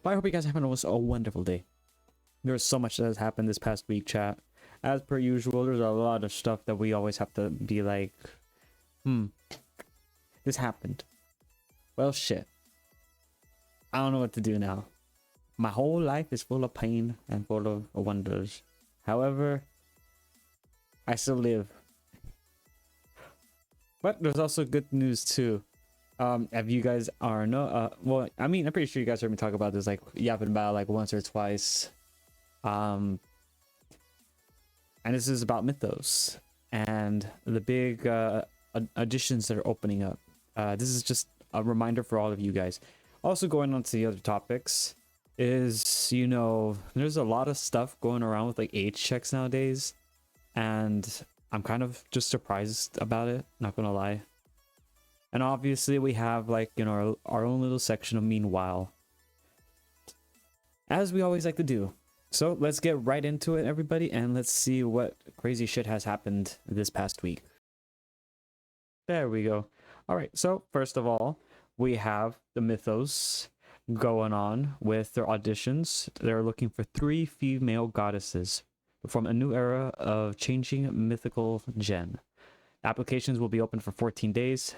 But I hope you guys are having a wonderful day. There's so much that has happened this past week, chat. As per usual, there's a lot of stuff that we always have to be like, this happened. Well, shit. I don't know what to do now. My whole life is full of pain and full of wonders. However, I still live. But there's also good news too. If you guys are well, I mean, I'm pretty sure you guys heard me talk about this, like yapping about like once or twice. And this is about Mythos and the big additions that are opening up. This is just a reminder for all of you guys. Also, going on to the other topics is, you know, there's a lot of stuff going around with like age checks nowadays, and I'm kind of just surprised about it, not gonna lie. And obviously we have, like, you know, our own little section of meanwhile, as we always like to do. So let's get right into it, everybody, and let's see what crazy shit has happened this past week. There we go. All right, so first of all, we have the Mythos going on with their auditions. They're looking for 3 female goddesses from a new era of changing mythical gen. Applications will be open for 14 days.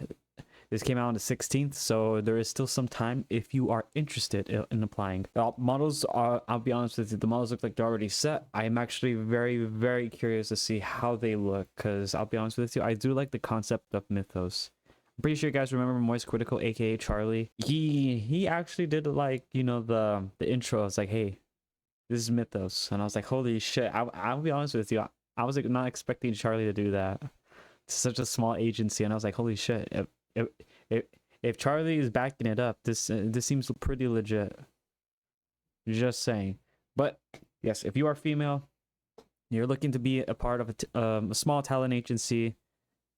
This came out on the 16th, so there is still some time if you are interested in applying. The models are, I'll be honest with you, the models look like they're already set. I am actually very, very curious to see how they look, because I'll be honest with you, I do like the concept of Mythos. I'm pretty sure you guys remember Moist Critical, aka Charlie. He actually did, like, you know, the intro. It's like, hey, this is Mythos, and I was like, holy shit. I'll be honest with you, I was like not expecting Charlie to do that. It's such a small agency, and I was like, holy shit. If Charlie is backing it up, this seems pretty legit. Just saying. But yes, if you are female, you're looking to be a part of a small talent agency,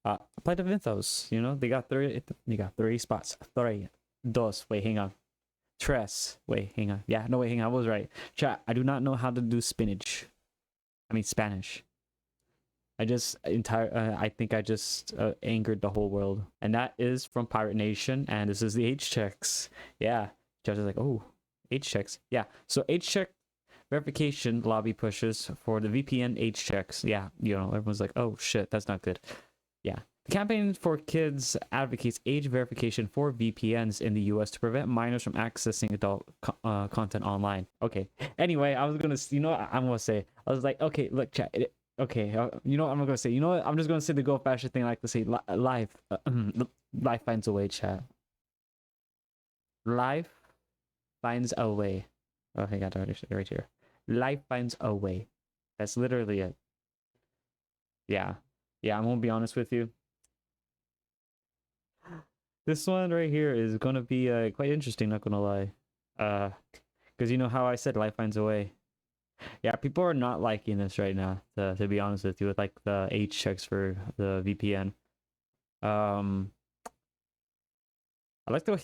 apply to Mythos. You know, they got 3 spots. 3, 2. Wait, hang on. 3. Wait, hang on. Yeah, no, wait, hang on. I was right. Chat, I do not know how to do Spanish. I think I just angered the whole world. And that is from Pirate Nation, and this is the H checks. Yeah, judge is like, oh, H checks. Yeah, so H check verification lobby pushes for the VPN H checks. Yeah, you know, everyone's like, oh shit, that's not good. Yeah, the campaign for kids advocates age verification for VPNs in the US to prevent minors from accessing adult content online. Okay, anyway, I was gonna, you know what I'm gonna say, I was like, okay, look, chat, okay, you know what I'm gonna say, you know what, I'm just gonna say the go fashion thing I like to say. Life finds a way, chat. Life finds a way. Oh, I got it right here. Life finds a way. That's literally it. Yeah, I'm gonna be honest with you, this one right here is gonna be quite interesting, not gonna lie. Because you know how I said life finds a way. Yeah, people are not liking this right now, to be honest with you, with like the H checks for the VPN. I like the way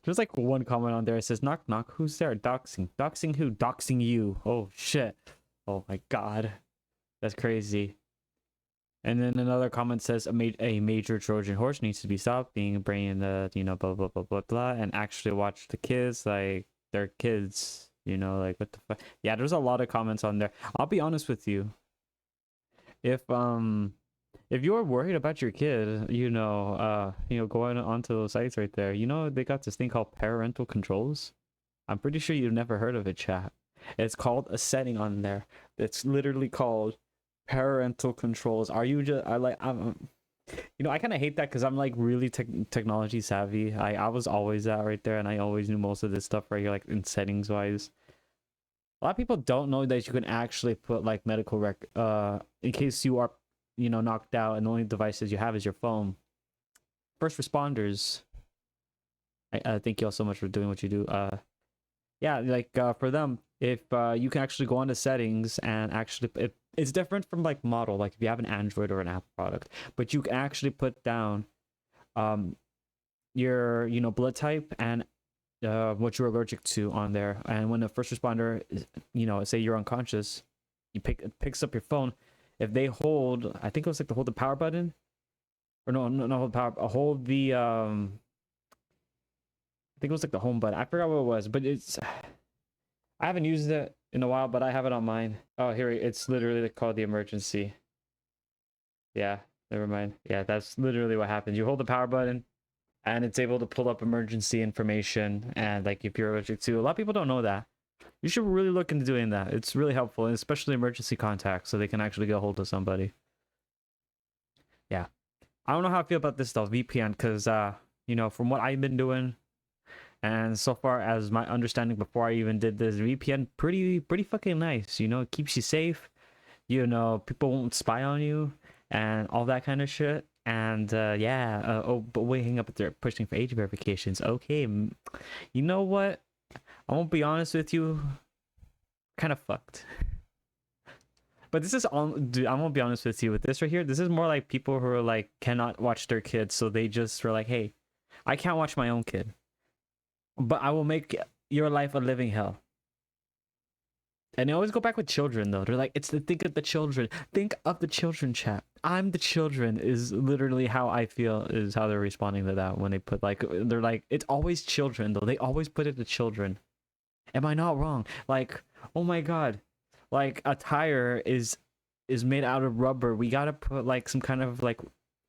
there's like one comment on there. It says, knock knock, who's there? Doxing who? Doxing you. Oh shit. Oh my god, that's crazy. And then another comment says, a major Trojan horse needs to be stopped being brain, you know, blah blah blah blah blah, and actually watch the kids like they're kids. You know, like, what the fuck? Yeah, there's a lot of comments on there. I'll be honest with you. If you're worried about your kid, you know, going onto those sites right there, you know, they got this thing called parental controls. I'm pretty sure you've never heard of it, chat. It's called a setting on there. It's literally called parental controls. Are you just, you know, I kind of hate that because I'm like really technology savvy. I was always that right there, and I always knew most of this stuff right here, like in settings wise. A lot of people don't know that you can actually put like medical in case you are, you know, knocked out and the only devices you have is your phone. First responders, I thank you all so much for doing what you do. Yeah, like for them, if you can actually go into settings and actually it's different from like model, like if you have an Android or an Apple product, but you can actually put down your, you know, blood type and what you're allergic to on there. And when the first responder is, you know, say you're unconscious, it picks up your phone. If they hold, I think it was like to hold the power button, or no, hold power, hold the I think it was like the home button. I forgot what it was, but it's I haven't used it in a while, but I have it on mine. Oh, here it's literally called the emergency. Yeah, never mind. Yeah, that's literally what happens. You hold the power button, and it's able to pull up emergency information. And like if you're allergic to, a lot of people don't know that. You should really look into doing that. It's really helpful, and especially emergency contacts, so they can actually get a hold of somebody. Yeah, I don't know how I feel about this though, VPN, because you know, from what I've been doing, and so far as my understanding before I even did this, VPN pretty fucking nice. You know, it keeps you safe. You know, people won't spy on you and all that kind of shit. And yeah, oh, but wait, hang up if they're pushing for age verifications. Okay, you know what? I won't be honest with you, kind of fucked. But this is all, dude. I won't be honest with you with this right here. This is more like people who are like cannot watch their kids, so they just are like, hey, I can't watch my own kid, but I will make your life a living hell. And they always go back with children though. They're like, it's the think of the children. Think of the children, chat. I'm the children is literally how I feel is how they're responding to that when they put like they're like, it's always children though. They always put it to children. Am I not wrong? Like, oh my god. Like a tire is made out of rubber. We gotta put like some kind of like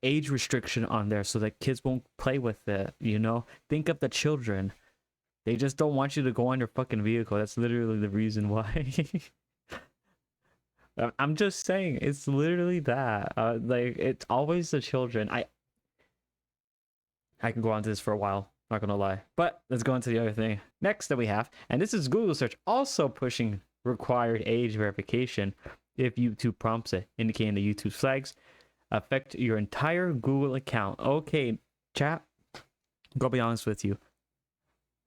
age restriction on there so that kids won't play with it, you know? Think of the children. They just don't want you to go on your fucking vehicle. That's literally the reason why. I'm just saying, it's literally that. Like it's always the children. I can go on to this for a while. Not gonna lie. But let's go into the other thing. Next that we have, and this is Google search also pushing required age verification if YouTube prompts it, indicating the YouTube flags affect your entire Google account. Okay, chat. I'll be honest with you.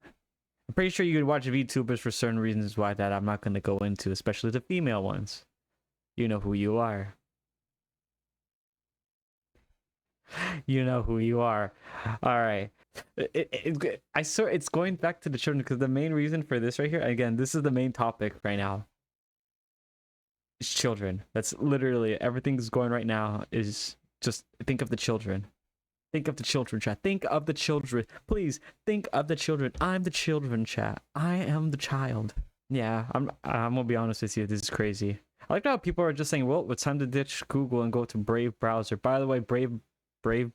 I'm pretty sure you could watch VTubers for certain reasons why that I'm not going to go into, especially the female ones. You know who you are. You know who you are. All right. I swear it's going back to the children because the main reason for this right here, again, this is the main topic right now. It's children. That's literally everything's going right now is just think of the children. Think of the children, chat. Think of the children. Please think of the children. I'm the children, chat. I am the child. Yeah, I'm gonna be honest with you. This is crazy. I like how people are just saying, "Well, it's time to ditch Google and go to Brave browser." By the way, Brave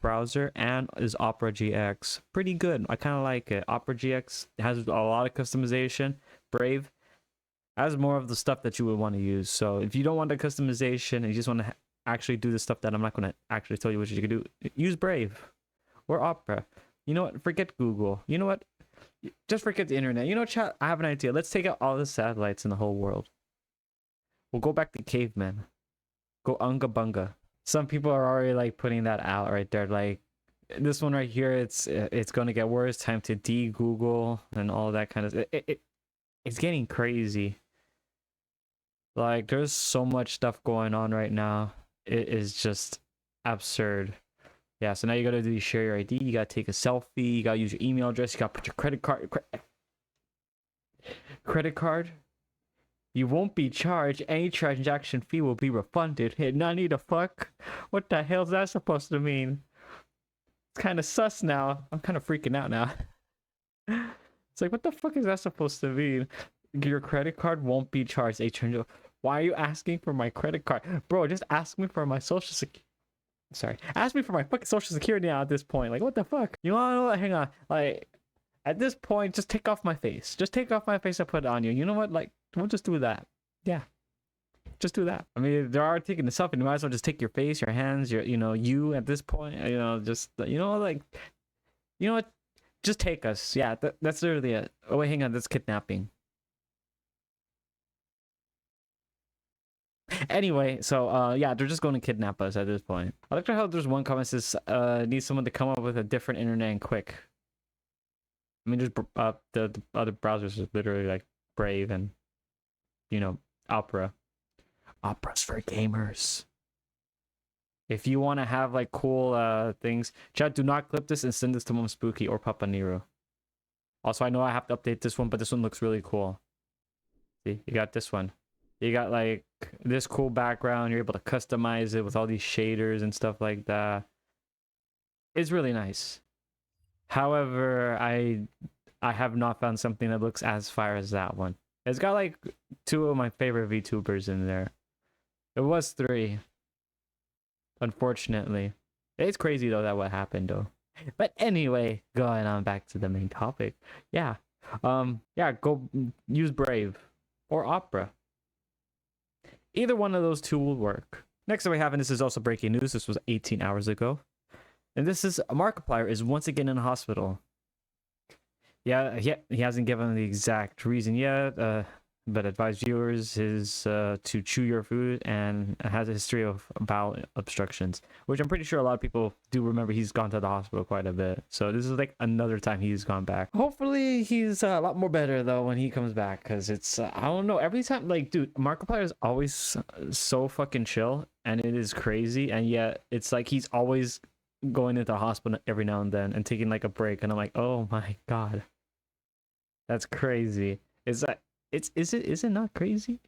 browser and is Opera GX. Pretty good. I kind of like it. Opera GX has a lot of customization. Brave has more of the stuff that you would want to use. So if you don't want the customization and you just want to actually do the stuff that I'm not going to actually tell you what you can do, use Brave or Opera. You know what? Forget Google. You know what? Just forget the internet. You know, chat, I have an idea. Let's take out all the satellites in the whole world. We'll go back to cavemen. Go unga bunga. Some people are already like putting that out right there. Like this one right here, it's going to get worse. Time to de-Google and all that kind of it's getting crazy. Like there's so much stuff going on right now. It is just absurd. Yeah, so now you gotta do share your ID, you gotta take a selfie, you gotta use your email address, you gotta put your credit card. You won't be charged. Any transaction fee will be refunded. Hey, none the fuck? What the hell's that supposed to mean? It's kind of sus now. I'm kind of freaking out now. It's like, what the fuck is that supposed to mean? Your credit card won't be charged. Why are you asking for my credit card? Bro, just ask me for my social security. Sorry. Ask me for my fucking social security now at this point. Like, what the fuck? You wanna know what? Hang on. Like, at this point, just take off my face. Just take off my face and put it on you. You know what? Like, we'll just do that. Yeah. Just do that. I mean, they are taking this up, and you might as well just take your face, your hands, your, you know, you at this point, you know, just, you know, like, you know what? Just take us. Yeah, that's literally it. Oh, wait, hang on. That's kidnapping. Anyway, so yeah, they're just going to kidnap us at this point. I like how there's one comment says need someone to come up with a different internet and quick. I mean, just the other browsers are literally like Brave and, you know, Opera. Opera's for gamers. If you want to have like cool things, chat, do not clip this and send this to Mom Spooky or Papa Nero. Also, I know I have to update this one, but this one looks really cool. See, you got this one. You got like this cool background. You're able to customize it with all these shaders and stuff like that. It's really nice. However, I have not found something that looks as fire as that one. It's got like 2 of my favorite VTubers in there. It was 3, unfortunately. It's crazy though that what happened though. But anyway, going on back to the main topic. Yeah. Yeah, go use Brave or Opera. Either one of those 2 will work. Next that we have, and this is also breaking news, this was 18 hours ago. And this is Markiplier is once again in a hospital. Yeah, he hasn't given the exact reason yet, but advised viewers is to chew your food and has a history of bowel obstructions, which I'm pretty sure a lot of people do remember. He's gone to the hospital quite a bit, so this is like another time he's gone back. Hopefully he's a lot more better though when he comes back, because it's I don't know, every time, like, dude, Markiplier is always so fucking chill, and it is crazy, and yet it's like he's always going into the hospital every now and then and taking like a break, and I'm like, oh my god, that's crazy. Is that is it not crazy?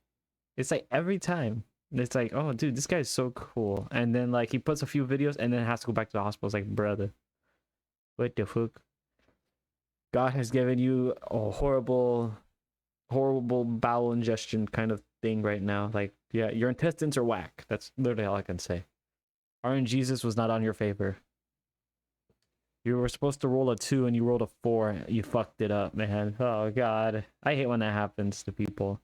It's like every time it's like, oh dude, this guy is so cool, and then like he puts a few videos and then has to go back to the hospital. It's like, brother, what the fuck? God has given you a horrible bowel ingestion kind of thing right now. Like, yeah, your intestines are whack. That's literally all I can say. RNGesus was not on your favor. You were supposed to roll a 2 and you rolled a 4. You fucked it up, man. Oh god, I hate when that happens to people.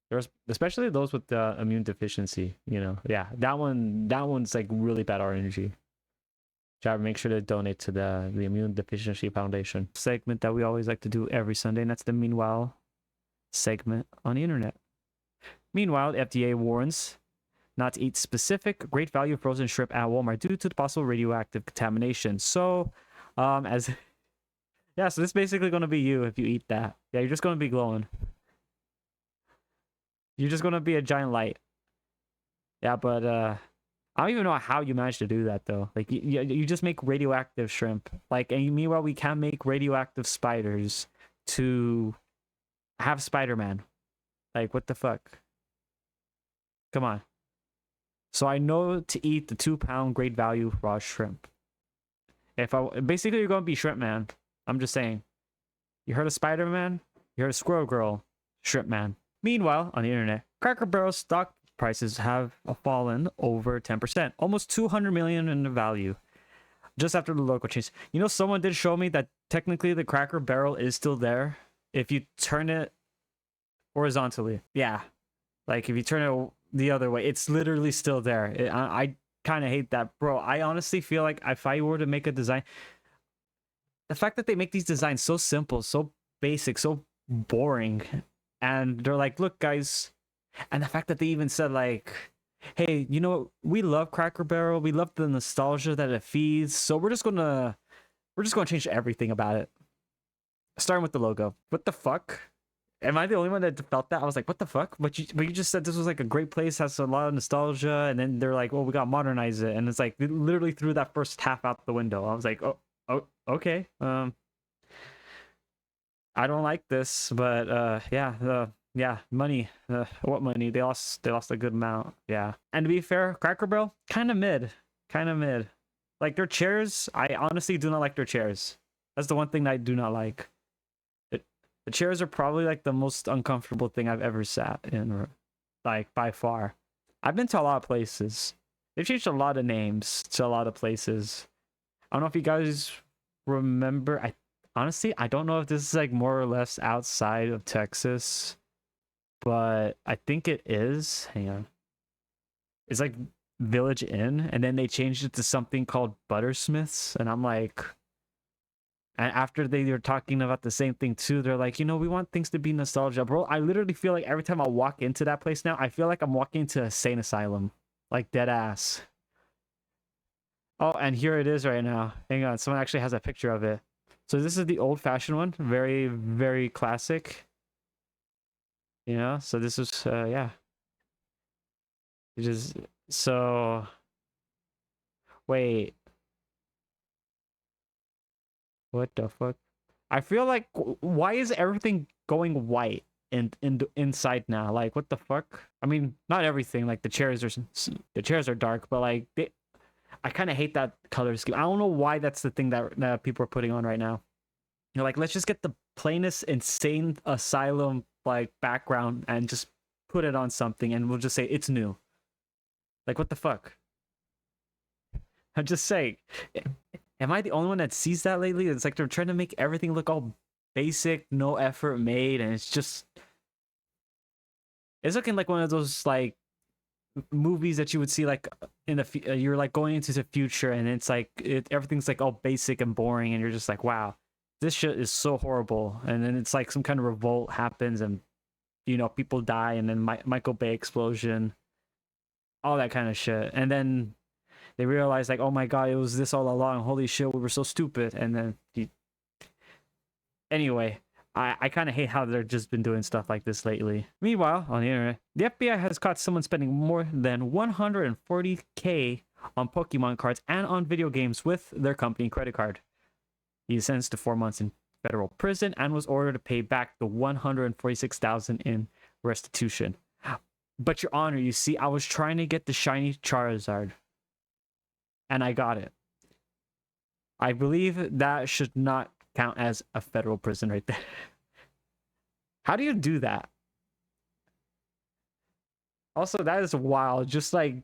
There's especially those with immune deficiency. You know, yeah, that one's like really bad RNG. Chat, make sure to donate to the Immune Deficiency Foundation. Segment that we always like to do every Sunday, and that's the Meanwhile segment on the internet. Meanwhile, the FDA warns not to eat specific great value frozen shrimp at Walmart due to the possible radioactive contamination. So, so this is basically going to be you if you eat that. Yeah, you're just going to be glowing. You're just going to be a giant light. Yeah, but I don't even know how you managed to do that though. Like you just make radioactive shrimp. Like, and meanwhile we can't make radioactive spiders to have Spider-Man. Like, what the fuck? Come on. So I know to eat the 2-pound great value raw shrimp. If I basically you're gonna be Shrimp Man. I'm just saying. You heard of Spider-Man? You heard of Squirrel Girl? Shrimp Man. Meanwhile, on the internet, Cracker Barrel stock prices have fallen over 10%, almost 200 million in the value, just after the local change. You know, someone did show me that technically the Cracker Barrel is still there if you turn it horizontally. Yeah, like if you turn it the other way, it's literally still there. I kind of hate that, bro. I honestly feel like if I were to make a design, the fact that they make these designs so simple, so basic, so boring, and they're like, look guys, and the fact that they even said like, hey, you know, we love Cracker Barrel, we love the nostalgia that it feeds, so we're just gonna change everything about it, starting with the logo. What the fuck? Am I the only one that felt that? I was like, what the fuck? But you just said this was like a great place, has a lot of nostalgia, and then they're like, well, we gotta modernize it, and it's like they literally threw that first half out the window. I was like, oh, okay. I don't like this, but yeah, money. What money? They lost a good amount. Yeah. And to be fair, Cracker Barrel, kind of mid. Like their chairs, I honestly do not like their chairs. That's the one thing that I do not like. The chairs are probably like the most uncomfortable thing I've ever sat in, like by far. I've been to a lot of places. They've changed a lot of names to a lot of places. I don't know if you guys remember. Honestly, I don't know if this is like more or less outside of Texas, but I think it is. Hang on. It's like Village Inn, and then they changed it to something called Buttersmiths, and I'm like, and after they were talking about the same thing too, they're like, you know, we want things to be nostalgia, bro. I literally feel like every time I walk into that place now, I feel like I'm walking into a sane asylum, like dead ass. Oh, and here it is right now. Hang on, someone actually has a picture of it. So this is the old-fashioned one, very, very classic. You know, so this is yeah. It is so. Wait. What the fuck? I feel like why is everything going white inside now? Like what the fuck? I mean, not everything. Like the chairs are dark, but like I kind of hate that color scheme. I don't know why that's the thing that people are putting on right now. You're like, let's just get the plainest insane asylum like background and just put it on something, and we'll just say it's new. Like, what the fuck? I'm just saying, am I the only one that sees that lately? It's like they're trying to make everything look all basic, no effort made, and it's looking like one of those like movies that you would see like in the you're like going into the future, and it's like everything's like all basic and boring, and you're just like, wow, this shit is so horrible. And then it's like some kind of revolt happens, and people die, and then Michael Bay explosion, all that kind of shit, and then they realize like, oh my god, it was this all along, holy shit, we were so stupid. And then anyway, I kind of hate how they've just been doing stuff like this lately. Meanwhile, on the internet, the FBI has caught someone spending more than $140K on Pokemon cards and on video games with their company credit card. He was sentenced to 4 months in federal prison and was ordered to pay back the $146,000 in restitution. But Your Honor, you see, I was trying to get the shiny Charizard, and I got it. I believe that should not count as a federal prison right there. How do you do that? Also, that is wild. Just like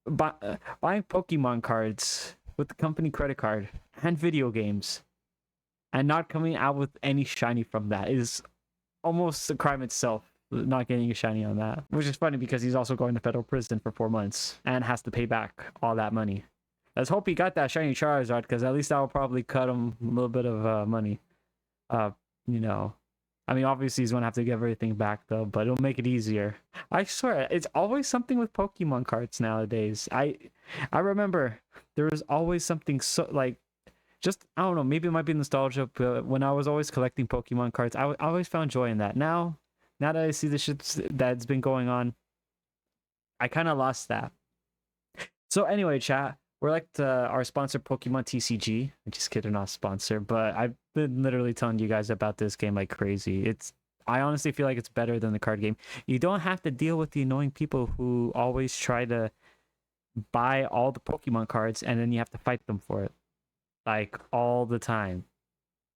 buying Pokemon cards with the company credit card and video games and not coming out with any shiny from that is almost a crime itself, not getting a shiny on that. Which is funny because he's also going to federal prison for 4 months and has to pay back all that money. Let's hope he got that shiny Charizard, because at least that will probably cut him a little bit of money. I mean, obviously he's gonna have to give everything back though, but it'll make it easier. I swear, it's always something with Pokemon cards nowadays. I remember there was always something so like, just I don't know, maybe it might be nostalgia, but when I was always collecting Pokemon cards, I always found joy in that. Now that I see the shit that's been going on, I kind of lost that. So anyway, chat. We're like our sponsor, Pokemon TCG. I'm just kidding, not sponsor, but I've been literally telling you guys about this game like crazy. I honestly feel like it's better than the card game. You don't have to deal with the annoying people who always try to buy all the Pokemon cards, and then you have to fight them for it, like all the time.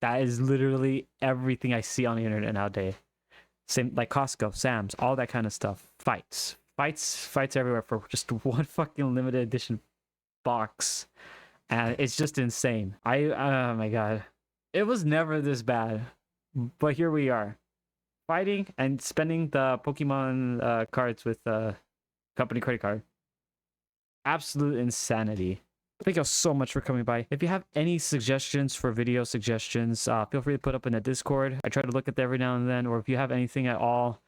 That is literally everything I see on the internet nowadays. Same like Costco, Sam's, all that kind of stuff. Fights everywhere for just one fucking limited edition box, and it's just insane. Oh my god, it was never this bad, but here we are, fighting and spending the Pokemon cards with company credit card. Absolute insanity. Thank you all so much for coming by. If you have any suggestions for video suggestions, feel free to put up in the Discord. I try to look at that every now and then, or if you have anything at all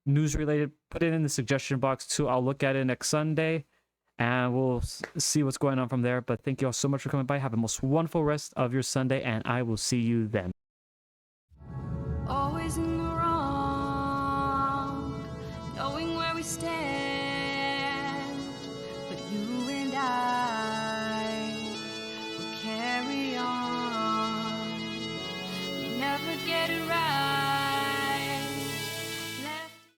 news related, put it in the suggestion box too. I'll look at it next Sunday, and we'll see what's going on from there. But thank you all so much for coming by. Have a most wonderful rest of your Sunday, and I will see you then.